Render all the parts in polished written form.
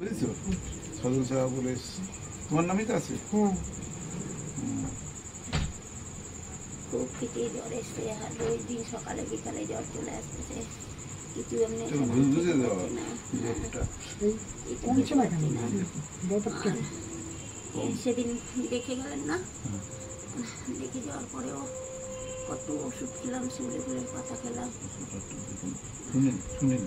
বুঝেছো? সজল সাহা বলে তোমার নামই তো আছে। হ্যাঁ, খুব পিঠে জ্বর এসছে, আর রোজ দিন সকালে বিকালে জ্বর চলে আসতেছে। কিছু এমনি একটু বুঝে দেওয়া জ্বরটা। এই কমছে না কেন? ব্যাপারটা কি? সেদিন দেখে গেলেন না, দেখে যাওয়ার পরেও কত ওষুধ খেলাম, শিউলি ফুলের পাতা খেলাম। শুনেন শুনেন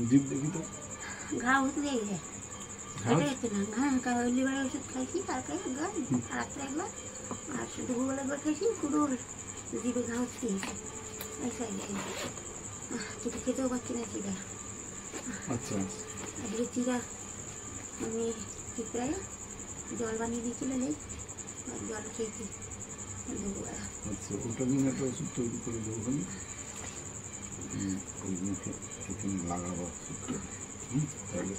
জীব দেখি তো ঘা উঠলে হয়েছে না, ঘা লিভারের ওষুধ খাইছি, কালকে একবার রাত্রে একবার, আর দুপুরবেলা একবার খাইছি। পুরো জিভে ঘা উঠছে, কিছু খেতেও পারছি না চিরা। আচ্ছা আজকে চিরা আমি চিপড়ায় জল বানিয়ে দিয়েছিল, জল খেয়েছি দুপুরবেলা। আচ্ছা, ওটা নিয়ে একটা ওষুধ তৈরি করে দেবো। ওই মুখে এখানে লাগাবো ওষুধটা। তাহলে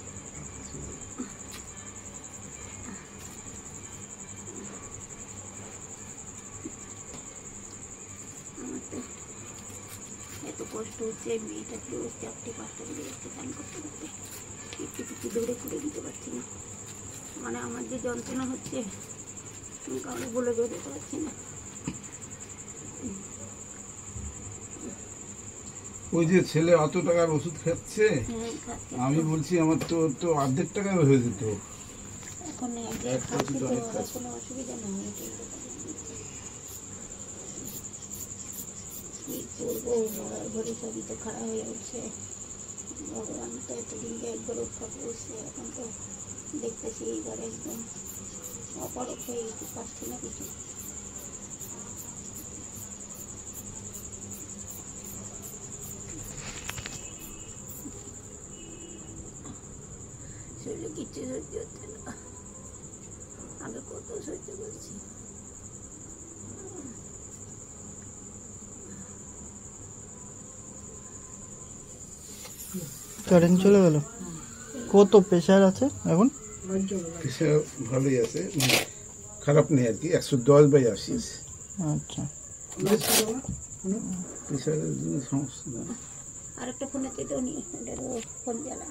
আমার তো এত কষ্ট হচ্ছে, মেয়েটাকে ওই 4-5টা বেজে যাচ্ছে স্নান করতে করতে, একটু কিছু দৌড়ে করে দিতে পারছি না। মানে আমার যে যন্ত্রণা হচ্ছে কাউকে বলে বেরোতে পারছি না। ওই যে ছেলে অত টাকার ওষুধ খাচ্ছে, হ্যাঁ, খাচ্ছে আমি তো। বলছি আমার তো তো অর্ধেক টাকায় হয়ে যেত। এখন এক জায়গায় খাচ্ছে তো, আর কোনো অসুবিধা নেই। এটাই তো কি করবো, মরার ঘরে সবই তো খারাপ হয়ে উঠছে। ভগবান তো এতদিন একবার রক্ষা করছে, এখন তো দেখতেছি এইবার একদম অপারক হয়ে গেছে, পারছি না কিছু। শরীরে কিচ্ছু সহ্য হচ্ছে না, আগে কত সহ্য করছি। কারেন্ট চলে গেল। কত প্রেশার আছে এখন? প্রেশার ভালোই আছে, মানে খারাপ নেই আর কি, 110/80। আচ্ছা, প্রেশারের জন্য সমস্যা না। আরেকটা ফোনে কেটেও নি, ওটারও ফোন জ্বালা,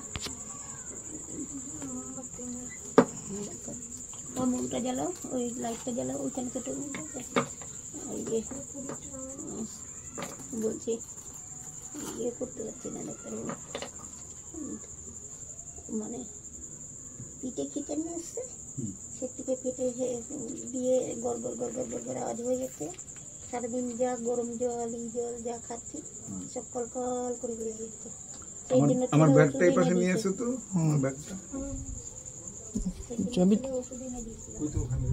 ওর মুখটা জ্বালাও, ওই লাইটটা জ্বালাও, ওইখানে কেটে ওই যে বলছি ইয়ে করতে পারছি না ডাক্তারবাবু, মানে পিঠে খেতে নিয়ে আসছে, সে পিঠে পেটে দিয়ে গড়গড় গড়গড় গড়গড় আওয়াজ হয়ে যাচ্ছে। সারাদিন যা গরম জল ই জল যা খাচ্ছি সব কলকল করে বেরিয়ে যাচ্ছে। সেই জন্য আমার ছেলে ব্যাগটা এই ওষুধ পাশে এনে নিয়ে দিয়েছে। এসো তো, আমার ব্যাগটা সেই জন্য যাবি? ছেলে ওষুধ এনে দিয়েছিল। ওই তো ওখানে।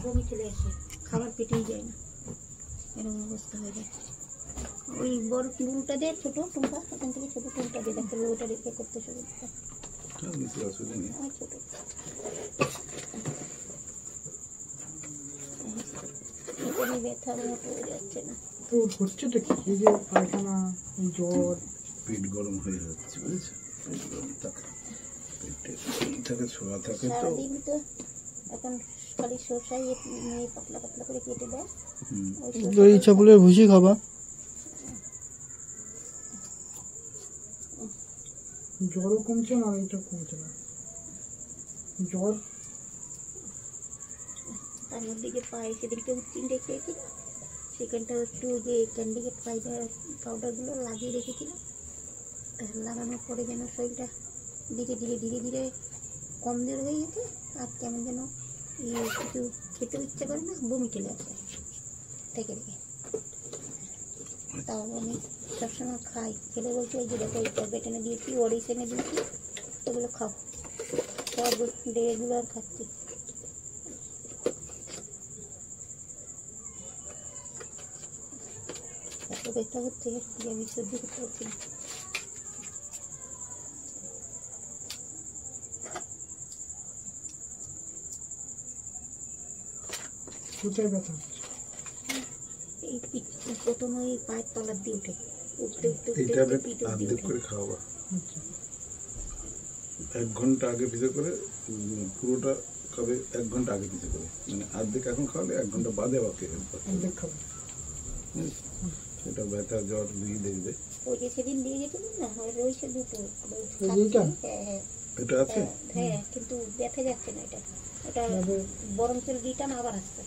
বমি চলে আসে, খাবার পেটেই যায় না, এরকম অবস্থা হয়ে যায়। ওই বড় টুলটা দিয়ে, ছোট টুলটা, ওখান থেকে ছোট টুলটা দিয়ে ডাক্তারবাবু ওটা রেখে করতে শুরু করতে। কিছু অসুবিধা নেই। ওই ছোট কোনো ব্যথার মতো হয়ে যাচ্ছে না। তো হচ্ছেটা কি? এই যে পায়খানা, এই জ্বর, পেট গরম হয়ে যাচ্ছে, বুঝেছো? পেট গরম থাকে, পেটে থাকে, ছোঁয়া থাকে তো। সারাদিন তো এখন খালি শসাই নিয়ে পাতলা পাতলা করে কেটে দেয়, ওই তোর ইচ্ছা বলে ভুসি খাবা। জ্বরও কমছে না, আর এটা কমছে না। জ্বর তার মধ্যে যে পায়ে সেদিনকে উচ্চিনটা খেয়েছিল, সেখানটা একটু যে ক্যান্ডিকেট পাউডারগুলো লাগিয়ে রেখেছিল, লাগানোর পরে যেন শরীরটা ধীরে ধীরে ধীরে ধীরে কমজোর হয়ে গেছে, আর কেমন যেন কিছু খেতেও ইচ্ছে করে না, বমি চলে আসে থেকে থেকে। তাও আমি সবসময় খাই, খেলে বলছি এই যে দেখো এই ট্যাবলেট এনে দিয়েছি, ওরিস এনে দিয়েছি, ওগুলো খাও, সব রেগুলার খাচ্ছি। এত ব্যথা হচ্ছে যে আমি সহ্য করতে পারছি না। কোথায় ব্যথা? এই প্রথমে ওই পায়ের তলার দিয়ে উঠে উঠতে উঠতে এই উঠতে ট্যাবলেট পিঠের দিয়ে অর্ধেক উঠে। করে খাওয়াবা, আচ্ছা 1 ঘন্টা আগে পিছে করে, পুরোটা খাবে 1 ঘন্টা আগে পিছে করে, মানে অর্ধেক এখন খাওয়ালে 1 ঘন্টা বাদে আবার খেয়ে ফেলতে হবে। অর্ধেক খাবো। এটা ব্যথা জ্বর দুই দেখবে। ওই যে সেদিন দিয়ে গেছিলেন না, ওই রয়েছে দুটো। ওই দুইটা? হ্যাঁ এটা আছে হ্যাঁ, কিন্তু ব্যথা যাচ্ছে না এটা। এটা তবে বরং চল রিটার্ন আবার আসছে।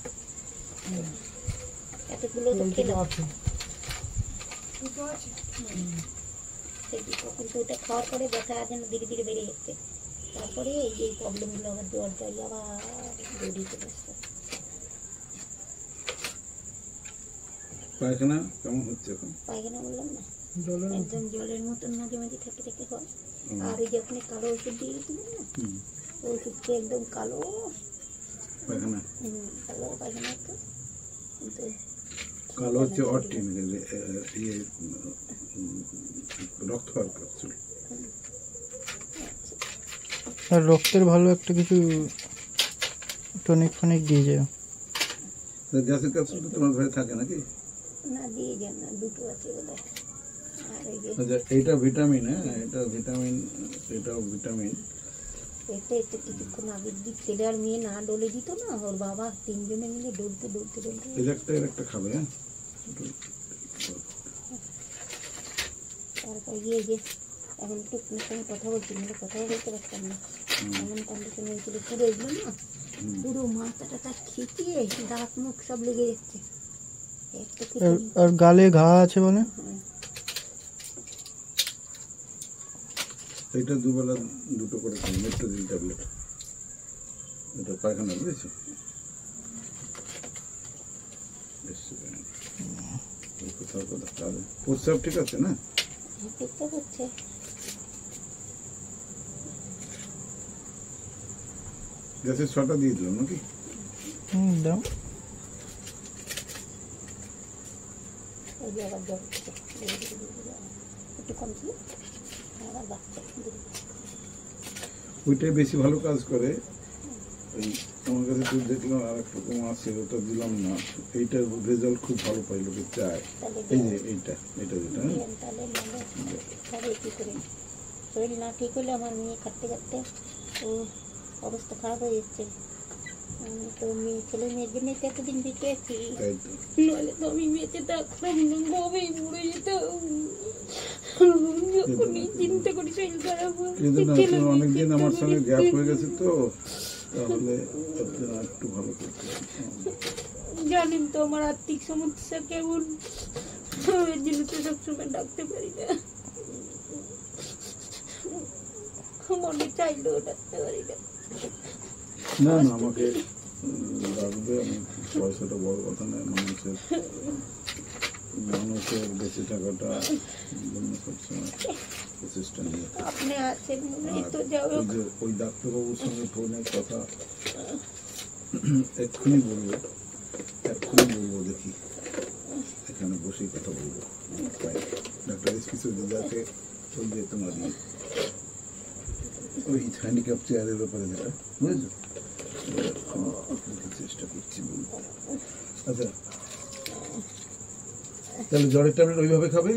এতগুলো তো ওইটা খেলাম আছে। সেই দুটো, কিন্তু ওটা খাওয়ার পরে ব্যথা যেন ধীরে ধীরে বেড়ে যাচ্ছে। তারপরে এই যে প্রবলেমগুলো আবার জ্বর জ্বর আবার বেরিয়ে চলে আসছে। পায়খানা কেমন হচ্ছে এখন? পায়খানা বললাম না, জলের মতো। একদম জলের মতন মাঝে মাঝে থেকে থেকে হয়। হুম। আর ওই যে আপনি কালো ওষুধ দিয়ে গেছিলেন না, হুম, ওষুধকে একদম কালো পায়খানা কালো পায়খানা হতো। কিন্তু কালো হচ্ছে অটিন, ইয়ে রক্ত হওয়ার ক্যাপসুল। আর রক্তের ভালো একটা কিছু টনিক ফনিক দিয়ে যায়। গ্যাসের ক্যাপসুল তোমার ঘরে থাকে নাকি? না দিয়ে যান না, দুটো আছে বলে। আর ওই যে আচ্ছা, এইটা ভিটামিন, হ্যাঁ এটা ভিটামিন, এটাও ভিটামিন। এটা একটু কিছুক্ষণ আগের দিক ছেলে আর মেয়ে না ডলে দিত না, ওর বাবা তিনজনে মিলে ডলতে ডলতে ডলতে এর একটা খাবে, হ্যাঁ তারপর গিয়ে যে এখন একটু সঙ্গে কথা বলছি, নাহলে কথাও বলতে পারতাম না। এমন কন্ডিশন হয়েছিল পুরো এগুলো না, পুরো মাথাটা তার খিচিয়ে দাঁত মুখ সব লেগে যাচ্ছে। একটা আর আর গালে ঘা আছে বলে। এইটা দুবেলা দুটো করে খাবে, মেট্রোজিন ট্যাবলেট। এটা পায়খানা বুঝেছো? কোথাও কোথাও খাবে। প্রস্রাব ঠিক আছে না? দেখতে হচ্ছে গ্যাসের 6টা দিয়ে দিলাম নাকি? দাও। ওই যে আবার জ্বর হচ্ছে, ধীরে ধীরে ধীরে ধীরে একটু কম ছিল আবার বাচ্চা ধীরে ধীরে। ওইটাই বেশি ভালো কাজ করে। এই আমার কাছে দুধ দেখলাম আর একটা কম আছে, ওটা দিলাম না। এইটার রেজাল্ট খুব ভালো পাই, লোকে চায়। তাহলে এই যে এইটা যেটা, হ্যাঁ? তাহলে মানে তাহলে কী করে শরীর না ঠিক হলে আমার মেয়ে কাটতে কাটতে ও অবস্থা খারাপ হয়ে যাচ্ছে। তো মেয়ে ছেলে মেয়ের জন্যই তো এতদিন বেঁচে আছি, তাই তো। নাহলে তো আমি বেঁচে থাকতাম না, গবেই মরে যেতাম। যখনই চিন্তা করি শরীর খারাপ হয়। কিন্তু না, তুমি অনেকদিন আমার সঙ্গে গ্যাপ হয়ে গেছে তো, তাহলে একটু ভালো করতে হবে। জানেন তো আমার আর্থিক সমস্যা কেমন, এর জন্য তো সবসময় ডাকতে পারি না, মনে চাইলেও ডাকতে পারি না। না না, আমাকে রাখবে, আমি পয়সাটা বড় কথা নয়। মানুষের বেঁচে থাকাটা জন্য সবসময় প্রচেষ্টা নিয়ে। আপনি আছেন বলেই তো আর যাও। ওই যে ওই ডাক্তারবাবুর সঙ্গে ফোনের কথা এক্ষুনি বলবো, দেখি এখানে বসেই কথা বলবো। ডাক্তার কিছু যাতে ওই যে তোমার ওই হ্যান্ডিক্যাপ চেয়ারের ব্যাপারে যেটা বুঝেছো, চেষ্টা করছি বলবো। আচ্ছা, তাহলে জ্বরের ট্যাবলেট ওইভাবে খাবে,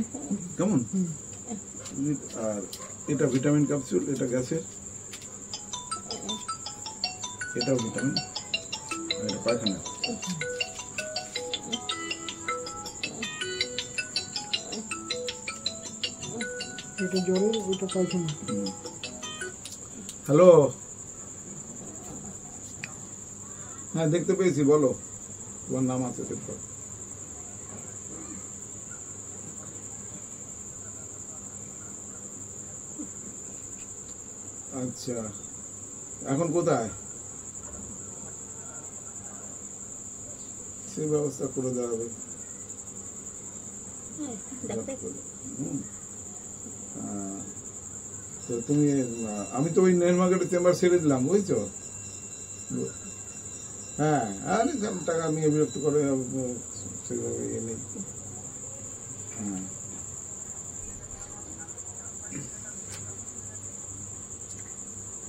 কেমন? আর এটা ভিটামিন ক্যাপসুল, এটা গ্যাসের, এটাও ভিটামিন, আর এটা পায়খানা। এটা জলের, ওইটা পায়খানা। হ্যালো, হ্যাঁ দেখতে পেয়েছি, বলো তোমার নাম আছে দেখো। আচ্ছা, এখন কোথায়? সেই ব্যবস্থা করে দেওয়া হবে। তো তুমি, আমি তো ওই নেল মার্কেটের চেম্বার ছেড়ে দিলাম, বুঝছো? হ্যাঁ, আরে টাকা নিয়ে বিরক্ত করে সেইভাবে ইয়ে নেই।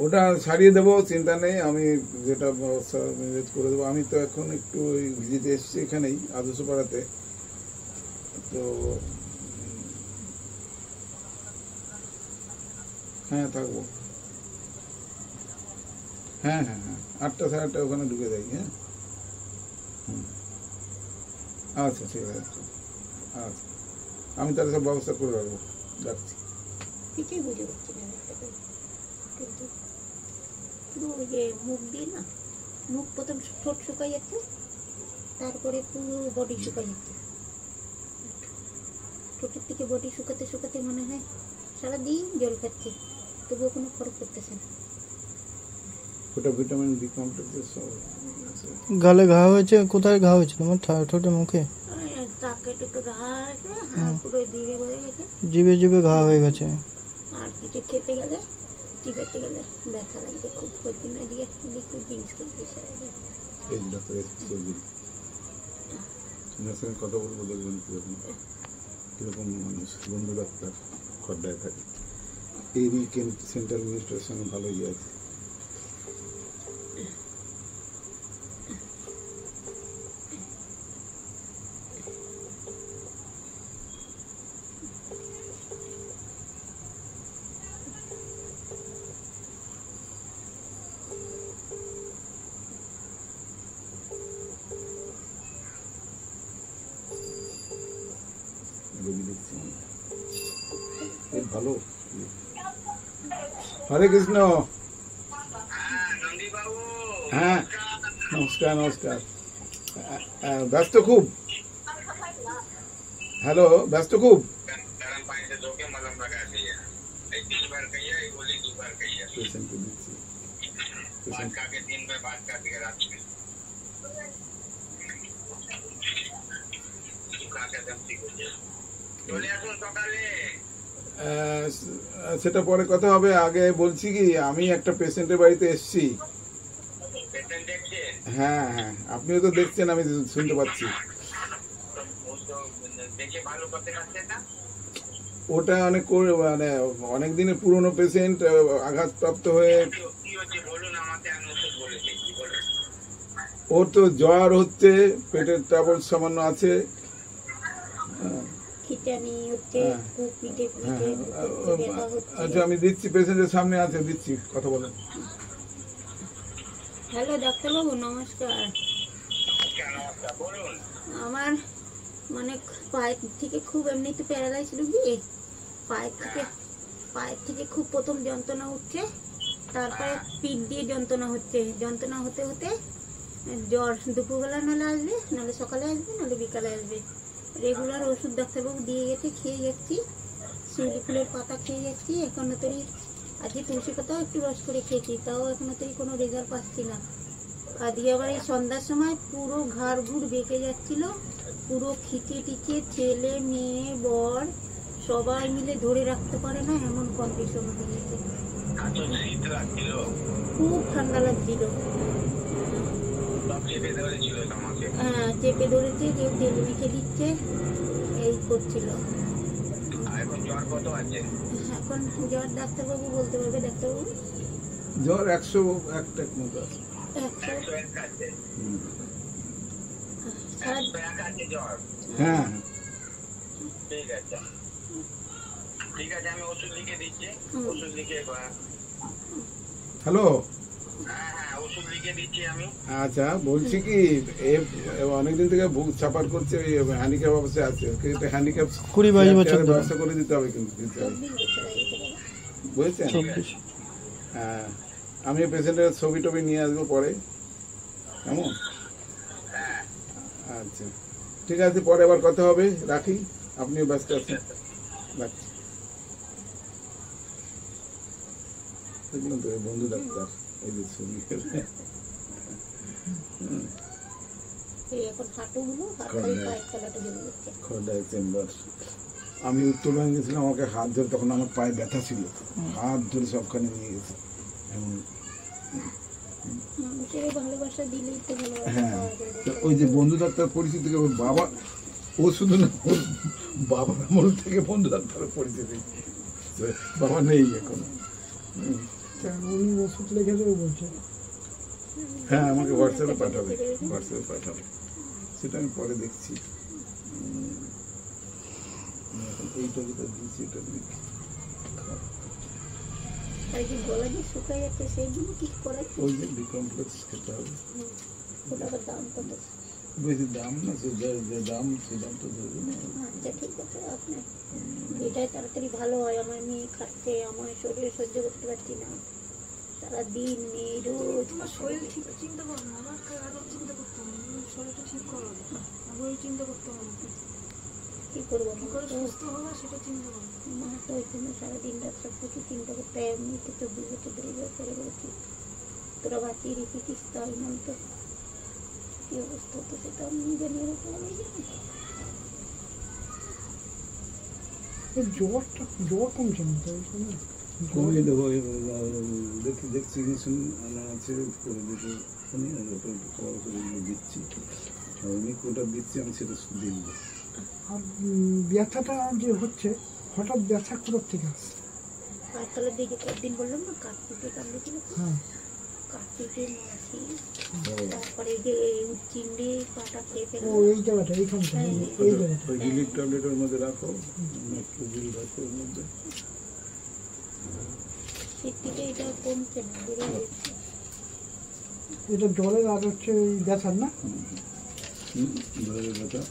ওটা ছাড়িয়ে দেবো, চিন্তা নেই, আমি যেটা ব্যবস্থা ম্যানেজ করে দেবো। আমি তো এখন একটু ওই ভিজিতে এসেছি এখানেই আদর্শ পাড়াতে, তো হ্যাঁ থাকবো। হ্যাঁ হ্যাঁ হ্যাঁ 8টা সাড়ে 8টা ওখানে ঢুকে যাই। হ্যাঁ আচ্ছা ঠিক আছে, আচ্ছা আমি তাহলে সব ব্যবস্থা করে রাখবো, রাখছি। কিছুই বুঝে পাচ্ছি না কিন্তু পুরো ওই যে মুখ দিয়ে না, মুখ প্রথম ঠোঁট শুকাই যাচ্ছে, তারপরে পুরো বডি শুকাই যাচ্ছে। ঠোঁটের থেকে বডি শুকাতে শুকাতে মনে হয় সারাদিন জল খাচ্ছে, তবুও কোনো ফরক করতেছে না। ওটা ভিটামিন বি কমপ্লেক্সের সব আছে। গালে ঘা হয়েছে? কোথায় ঘা হয়েছে তোমার? ঠোঁটে, মুখে? তাকে একটু ঘা আছে, আর পুরো জিভে হয়ে গেছে, জিভে জিভে ঘা হয়ে গেছে। আর কিছু খেতে গেলে চিবাতে গেলে ব্যথা লাগছে খুব। কদিন এদিকে লিকুইড ড্রিঙ্কস করতে সারাদিন। এই ডাক্তার চৌধুরী ওনার সঙ্গে কথা বলবো, দেখবেন কিরকম মানুষ। বন্ধু ডাক্তার, খড্ডায় থাকে, এরই সেন্ট্রাল মিনিস্টারের সঙ্গে ভালোই আছে। রোগী দেখছি বেশ ভালো। হরে কৃষ্ণ। হ্যাঁ নমস্কার নমস্কার। ব্যস্ত খুব? হ্যালো, ব্যস্ত খুব? পেশেন্টকে দিচ্ছি। সেটা পরে কথা হবে। আগে বলছি কি, আমি একটা পেশেন্টের বাড়িতে এসেছি। হ্যাঁ হ্যাঁ আপনিও তো দেখছেন, আমি শুনতে পাচ্ছি। ওটা অনেক মানে অনেক দিনের পুরনো পেশেন্ট, আঘাতপ্রাপ্ত হয়ে। ওর তো জ্বর হচ্ছে, পেটের ট্রাবল সামান্য আছে। আচ্ছা আমি দিচ্ছি, পেশেন্টের সামনে আছে, দিচ্ছি, কথা বলেন। হ্যালো ডাক্তারবাবু, নমস্কার। আমার মানে পায়ের থেকে খুব এমনিতে প্যারালাইজ রুগী, পায়ের থেকে খুব প্রথম যন্ত্রণা উঠছে, তারপরে পিঠ দিয়ে যন্ত্রণা হচ্ছে। যন্ত্রণা হতে হতে জ্বর, দুপুরবেলা নাহলে আসবে, নাহলে সকালে আসবে, নাহলে বিকালে আসবে। রেগুলার ওষুধ ডাক্তারবাবু দিয়ে গেছে, খেয়ে যাচ্ছি। শিউলি ফুলের পাতা খেয়ে যাচ্ছি, এখনো তৈরি। আজকে তুলসী পাতাও একটু রস করে খেয়েছি, তাও এখনো তৈরি কোনো রেজাল্ট পাচ্ছি না। আজকে আবার এই সন্ধ্যার সময় পুরো ঘাড় ঘুর বেঁকে যাচ্ছিল, পুরো খিচে টিচে, ছেলে মেয়ে বর সবাই মিলে ধরে রাখতে পারে না, এমন কন্ডিশন হয়ে গেছে। খুব ঠান্ডা লাগছিল। হ্যাঁ চেপে ধরেছে, কেউ তেল মেখে দিচ্ছে, এই করছিল। এখন জ্বর ডাক্তারবাবু বলতে পারবে? ডাক্তারবাবু জ্বর 101 মতো আছে। হ্যাঁ ঠিক আছে, আমি ওষুধ লিখে দিচ্ছি। ওষুধ লিখে হ্যালো, হ্যাঁ ওষুধ লিখে দিচ্ছি আমি। আচ্ছা বলছি কি, অনেকদিন থেকে বুক চাপার করছে, হ্যান্ডিক্যাপ অবস্থায় আছে, হ্যান্ডিক্যাপ 20-22 বছর ব্যবস্থা করে দিতে হবে কিন্তু, বুঝছেন? হ্যাঁ আমি পেশেন্টের ছবি টবি নিয়ে আসবো পরে, কেমন? আচ্ছা ঠিক আছে, পরে আবার কথা হবে, রাখি, আপনিও ব্যস্ত আছেন, রাখছি। দেখলাম তো বন্ধু ডাক্তার, এই যে ছবি খড়দায় চেম্বার। আমি উত্তরবঙ্গে গেছিলাম, আমাকে হাত ধরে, তখন আমার পায়ে ব্যথা ছিল, হাত ধরে সবখানে নিয়ে গেছে এমন। হ্যাঁ তো ওই যে বন্ধু ডাক্তার পরিচিতি, ওর বাবা, ও শুধু না, ওর বাবার আমল থেকে বন্ধু ডাক্তারের পরিচিতি, বাবা নেই এখন। উনি ওষুধ লিখে দেবে বলছে। হ্যাঁ আমাকে হোয়াটসঅ্যাপে পাঠাবে, সেটা আমি পরে দেখছি। এখন এইটা যেটা দিয়েছি এটা দেখি। আর যে গলা যে শুকায় যাচ্ছে সেই জন্য কি করা? ওই যে বিকমপ্লেক্স খেতে হবে। ওটা আবার দাম কত? বেশি দাম না, যে দাম সে দাম তো ধরবে না। আচ্ছা ঠিক আছে, আপনার এটাই তাড়াতাড়ি ভালো হয়। আমার মেয়ে খাচ্ছে, আমার শরীরে সহ্য করতে পারছি না, সারাদিন মেয়ে রোজ শরীর ঠিক চিন্তা করো না, আমার আরো চিন্তা করতে হবে, শরীরটা ঠিক করো, আগে চিন্তা করতে হবে কি করবো। কি করে সুস্থ হবে সেটা চিন্তা করো। মা তো ওই জন্য সারাদিন রাত্রে প্রচুর চিন্তা করতে হয়। এমনি তো 24 বছর ধরে জয় করে রয়েছি, তোরা বাঁচিয়ে রেখেছিস, তাই নয় তো কি অবস্থা হতো সেটা আমি জানি, ওরকম আমি জানি। জ্বর কমছে না তো ওইখানে? কমিয়ে দেবো, দেখছি ইঞ্জেকশন আনা আছে করে দেখে শুনি, আর ওটা একটু খাবার করে দিচ্ছি, আমি কোটা দিচ্ছি, আমি সেটা দিয়ে দেবো। আর ব্যথাটা যে হচ্ছে হঠাৎ, ব্যথা কোথার থেকে আসছে? কাঠতলার দিকে কয়েকদিন বললাম না, কাঠপিটে কামড়েছিল, হ্যাঁ, কাঠপিটে মাছি, তারপরে যে চিংড়ি পাটা খেয়ে ফেলে। ও এই জায়গাটা, এইখানটা, এই জায়গাটা। ওই রিলিফ ট্যাবলেটের মধ্যে রাখো, একটু বিল রাখো ওর মধ্যে। শীত থেকে এটা কমছে না, বেড়ে যাচ্ছে। এটা জ্বরের আর হচ্ছে এই ব্যথার না? ধরে ব্যথা।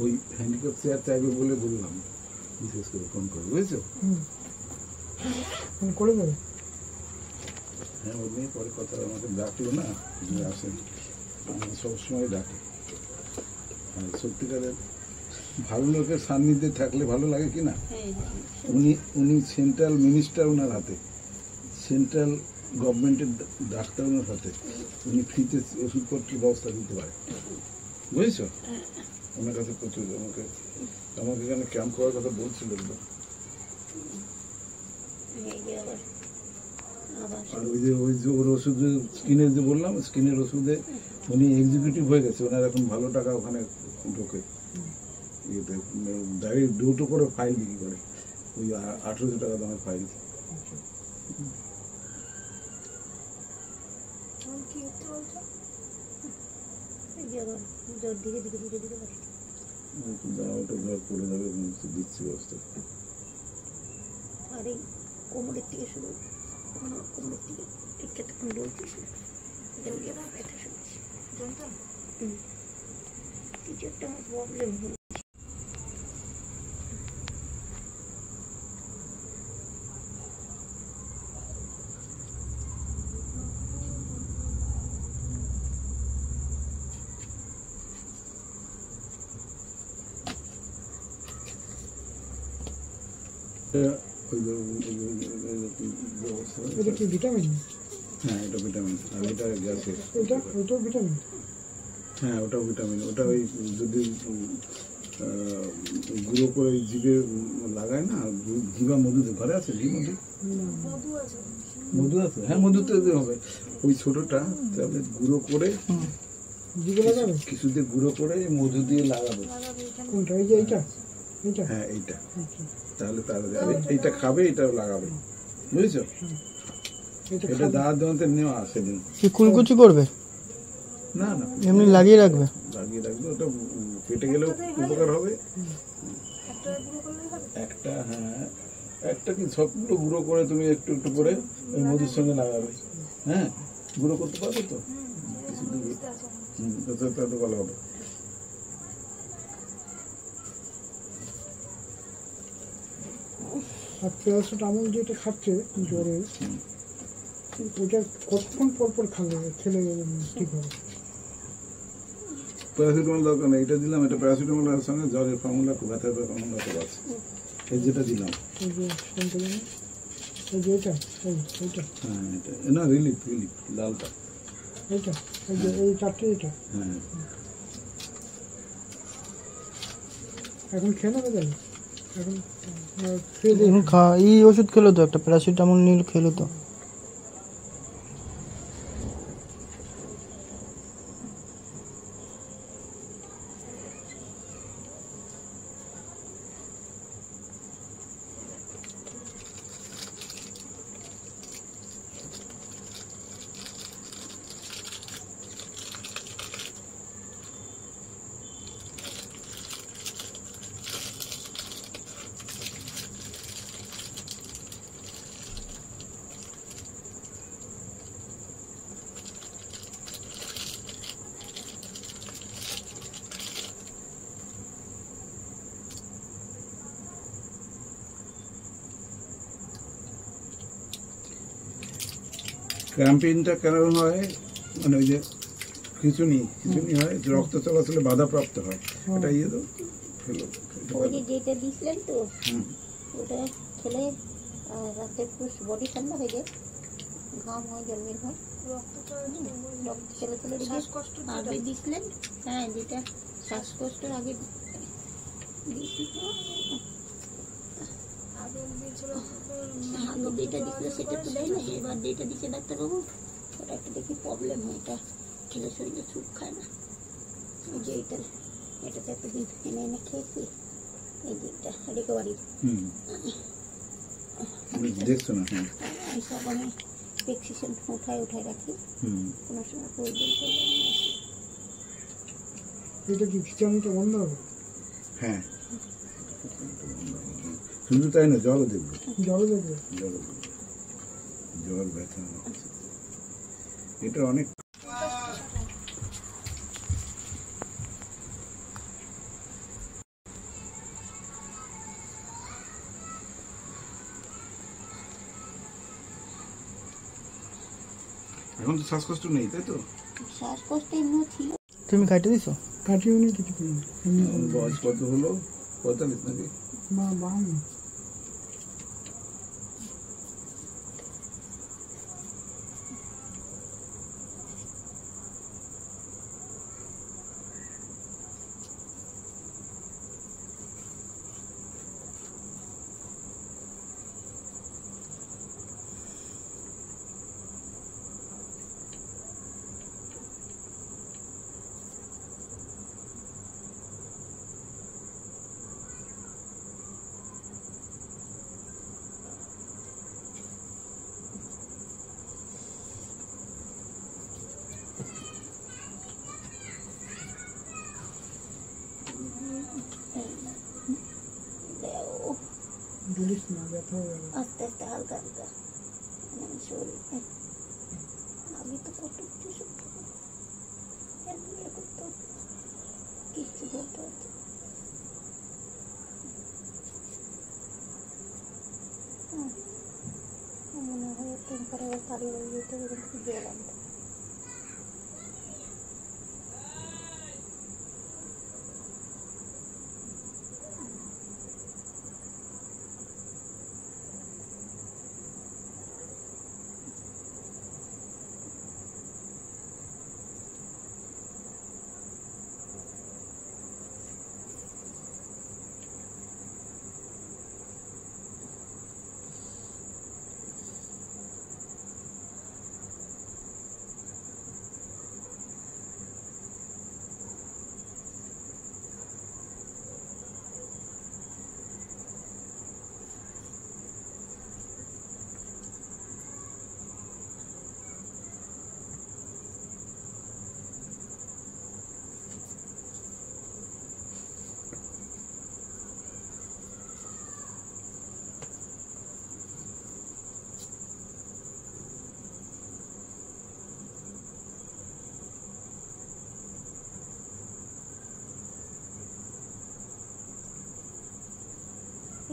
ওই হ্যান্ডিক্যাপ চেয়ার চাইবে বলে বললাম, বিশেষ করে ফোন করে, বুঝেছো? ফোন করে দেবে। হ্যাঁ ওই নিয়ে পরে কথা, আমাকে ডাকলো না, যে আসেন, আমি সবসময় ডাকি। আর সত্যিকারের ভালো লোকের সান্নিধ্যে থাকলে ভালো লাগে কি না? উনি সেন্ট্রাল মিনিস্টার, ওনার হাতে সেন্ট্রাল গভর্নমেন্টের ডাক্তার, ওনার হাতে উনি ফ্রিতে ওষুধপত্রের ব্যবস্থা দিতে পারে, বুঝেছো? ওনার কাছে প্রচুর, আমাকে এখানে ক্যাম্প করার কথা বলছিল একদম। আর ওই যে ওর ওষুধে স্কিনের যে বললাম, স্কিনের ওষুধে উনি এক্সিকিউটিভ হয়ে গেছে, ওনার এখন ভালো টাকা ওখানে ঢোকে, ইয়েতে ডাইরেক্ট দুটো করে ফাইল বিক্রি করে, ওই 1800 টাকা দামের ফাইল। কি হতে বলছো? জ্বর ধীরে ধীরে ধীরে ধীরে বাড়ছে। ওটা জ্বর পড়ে যাবে, দিচ্ছি ব্যবস্থা। আর এই কোমরের থেকে শুরু, কোমরের থেকে ঠিক এতক্ষণ বলছিস ব্যথা শুনছি, কিছু একটা আমার প্রবলেম হল। এটা কি ভিটামিন? হ্যাঁ এটা ভিটামিন, আর এটা গ্যাসের। ওটাও ভিটামিন? হ্যাঁ ওটাও ভিটামিন। ওটা ওই যদি গুঁড়ো করে জিভে লাগায় না, জিভা মধুতে ঘরে আছে, ঘি মধু, মধু আছে, হ্যাঁ মধুতে হবে। ওই ছোটটা ট্যাবলেট গুঁড়ো করে জিভে লাগাবে, কিছুতে গুঁড়ো করে মধু দিয়ে লাগাবে। কোনটা? এই যে এইটা? হ্যাঁ এইটা, তাহলে এইটা খাবে, এটাও লাগাবে, বুঝেছো? এটা দাঁত দাঁতে নেওয়া সেদিন। কি কুলকুচি করবে? না না, এমনি লাগিয়ে রাখবে, লাগিয়ে রাখবে, ওটা পেটে গেলেও উপকার হবে। একটা, হ্যাঁ একটা কি সবগুলো গুঁড়ো করে তুমি একটু একটু করে ওই মধুর সঙ্গে লাগাবে। হ্যাঁ গুঁড়ো করতে পারবে তো, তাতে ভালো হবে। আর প্যারাসিটামল যেটা খাচ্ছে জ্বরে, ওটা কতক্ষণ পর পর খেলে ঠিক হবে? প্যারাসিটামল দরকার নেই, এটা দিলাম, এটা প্যারাসিটামলের সঙ্গে জ্বরের ফর্মুলা, ব্যথার ফর্মুলা তো আছে, এই যেটা দিলাম। এই যে কোনটা জানি, এই যে এইটা, এইটা, হ্যাঁ এটা না, রিলিফ লালটা, এইটা, এই যে এই চারটে, এটা। হ্যাঁ এখন খেয়ে নেবে যাবে, এখন এখন এই ওষুধ খেলো তো, একটা প্যারাসিটামল নীল খেলো তো। ক্র্যাম্পিংটা কেন হয়, মানে ওই যে খিঁচুনি হয়, রক্ত চলাচলে বাধাপ্রাপ্ত হয়। এটা ইয়ে তো ফেলো। ওই যে যেটা দিয়েছিলেন তো হুম। ওটা খেলে রাতে পুরো বডি ঠান্ডা হয়ে যায়, ঘাম হয়, জন্মের হয়, রক্ত চলে চলে শ্বাসকষ্ট আগে দিয়েছিলেন। হ্যাঁ, যেটা শ্বাসকষ্টের আগে আগে দিয়েছিল আগে যেটা দিয়েছিল সেটা তো দেয় না, এবার যেটা দিচ্ছে ডাক্তারবাবু ওটা একটু দেখি প্রবলেম হয়, এটা খেলে শরীরে সুখ খায় না। এই যে এটাতে এতদিন এনে এনে খেয়েছি, এই যে এটা রিকভারি। হুম, দেখছো না? হ্যাঁ। এই সব আমি প্রেসক্রিপশন উঠায় রাখি, হুম। কোনো সময় প্রয়োজন পড়লে আমি আসি। এটা কি খিচানিটা বন্ধ হবে? হ্যাঁ, শুধু তাই না, জলও দেখবো, জলে দেখবে? জল ব্যথা, এটা অনেক। এখন তো শ্বাসকষ্ট নেই, তাই তো? শ্বাসকষ্ট এমনিও ছিল। তুমি কাটে দিছো? কাটিয়ে নিয়ে কিছু করি না, এমনি করে। বয়স কত হলো? 45 নাকি? না, 52। বলিস না, ব্যথা হয়ে গেল। আস্তে আস্তে হালকা হালকা মানে শরীর আগে তো কত কিছু করতো, কিচ্ছু করতে হতো। মনে হয় টেম্পারে কারি হয়ে যেত, এরকম জল আনতো।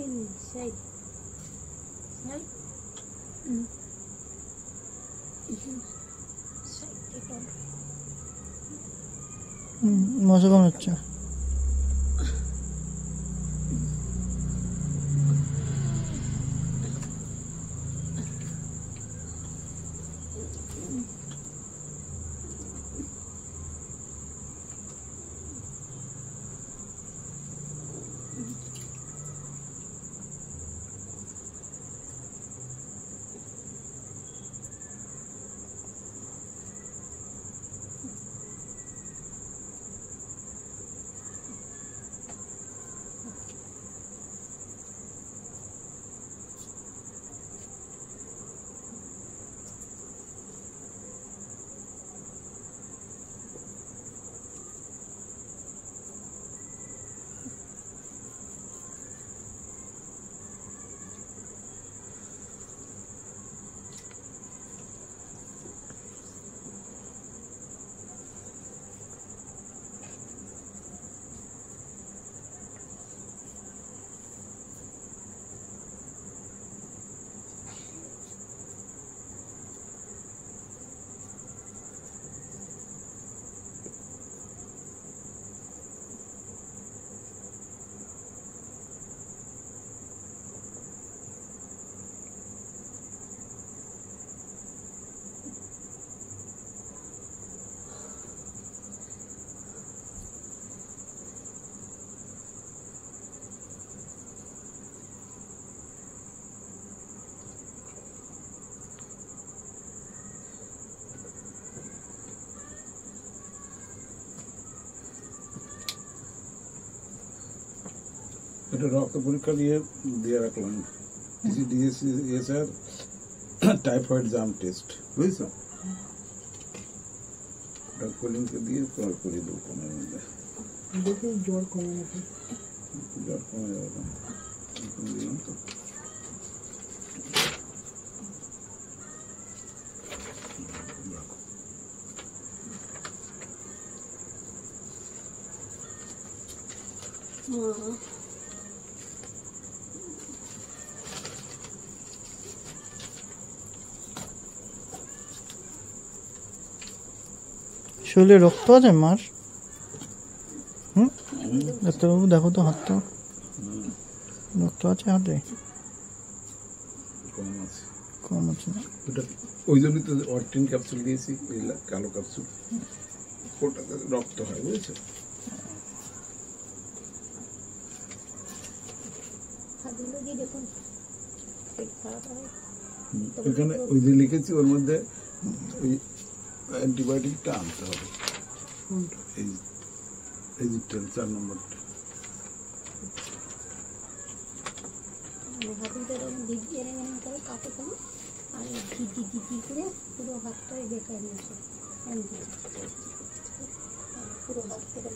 Inside. Right? মশা কামড়াচ্ছে। এটা রক্ত পরীক্ষা দিয়ে রাখলাম ডিএসআর টাইফয়েড জাম টেস্ট, বুঝছো? ওটা কলিংকে দিয়ে করে দেবো কমের মধ্যে, দেখি জ্বর কমে নাকি। জ্বর কমে যাবে না। দিলাম তো শরীরে রক্ত আছে মার? ডাক্তারবাবু দেখো তো হাতটা, রক্ত আছে হাতে? কম আছে। কম আছে না? ওটা ওই জন্যই তো অরটিন ক্যাপসুল দিয়েছি, কালো ক্যাপসুল, ওটাতে রক্ত হয়, বুঝেছো? হাতগুলো দিয়ে দেখুন পেট খারাপ হয়। এখানে ওই যে লিখেছি ওর মধ্যে ওই অ্যান্টিবায়োটিকটা আনতে হবে, কোনটা? এই যে 4 নম্বরটা। হাতুটা যখন ভিজিয়ে এরকম করে কাটে ফেলে আর ঘি করে পুরো হাতটাই বেকার নিয়েছে, পুরো হাতটা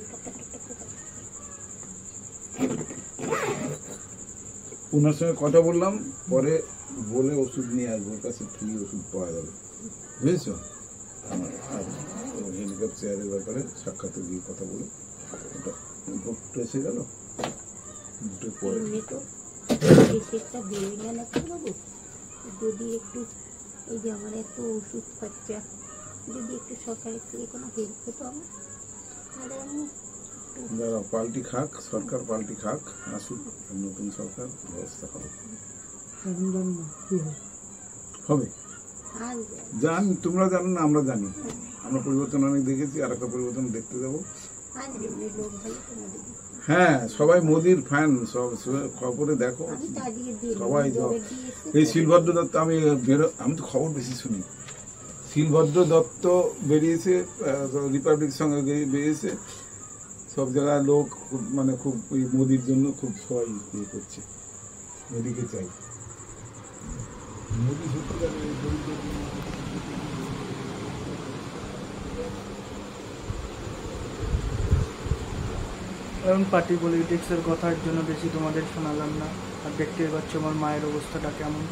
ওনার সঙ্গে কথা বললাম, পরে বলে ওষুধ নিয়ে আসবো, ওর কাছে ফ্রি ওষুধ পাওয়া যাবে, বুঝেছো? আর হ্যান্ডিক্যাপ চেয়ারের ব্যাপারে সাক্ষাতে গিয়ে কথা বলে ওটা ভোটটা এসে গেল, দুটোর পরে তো একটা বেরোয় না বাবু, যদি একটু এই যে আমার এত ওষুধ খরচা, যদি একটু সরকারের থেকে কোনো হেল্প হতো আমার, তাহলে আমি যারা পাল্টি খাক, সরকার পাল্টি খাক, আসুক নতুন সরকার, ব্যবস্থা হবে। এখন জানি না কি হবে। হবে, আসবে। তোমরা জানো না, আমরা জানি, আমরা পরিবর্তন অনেক দেখেছি, আর একটা পরিবর্তন দেখতে যাবো। আসবে লোক ভালো তোমাদের, হ্যাঁ, সবাই মোদির ফ্যান, সব খবরে দেখো, আমি তো আজকে দিয়ে সবাই জবের এই দিয়ে শিলভদ্র দত্ত, আমি তো খবর বেশি শুনি, শিলভদ্র দত্ত বেরিয়েছে, রিপাবলিক সঙ্গে বেরিয়েছে, সব জায়গায় লোক মানে খুব ওই মোদির জন্য খুব সবাই ইয়ে করছে, মোদিকে চাই। মোদি এখন পার্টি পলিটিক্সের কথার জন্য বেশি তোমাদের শোনালাম না, আর দেখতেই পাচ্ছ আমার মায়ের অবস্থাটা কেমন।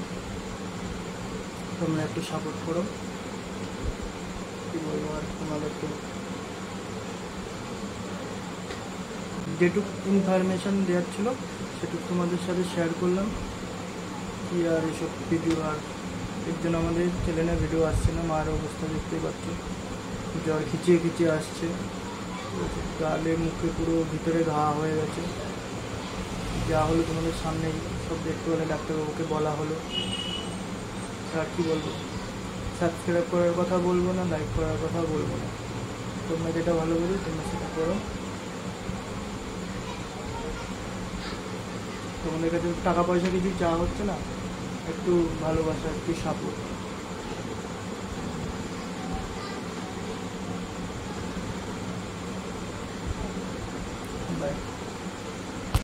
তোমরা একটু সাপোর্ট করো, কি বলবো আর তোমাদেরকে। যেটুক ইনফরমেশন দেওয়ার ছিল সেটুকু তোমাদের সাথে শেয়ার করলাম। কি আর এসব ভিডিও, আর এর জন্য আমাদের চ্যানেলে ভিডিও আসছে না। মায়ের অবস্থা দেখতেই পাচ্ছ, জ্বর খিচিয়ে আসছে, গালে মুখে পুরো ভিতরে ঘা হয়ে গেছে। যা হলো তোমাদের সামনেই সব দেখতে হলে ডাক্তারবাবুকে বলা হলো। আর কি বলবো, সাবস্ক্রাইব করার কথা বলবো না, লাইক করার কথা বলবো না, তোমরা যেটা ভালো বলো তোমরা সেটা করো। তোমাদের কাছে টাকা পয়সা কিছু চাওয়া হচ্ছে না, একটু ভালোবাসা, একটু সাপোর্ট।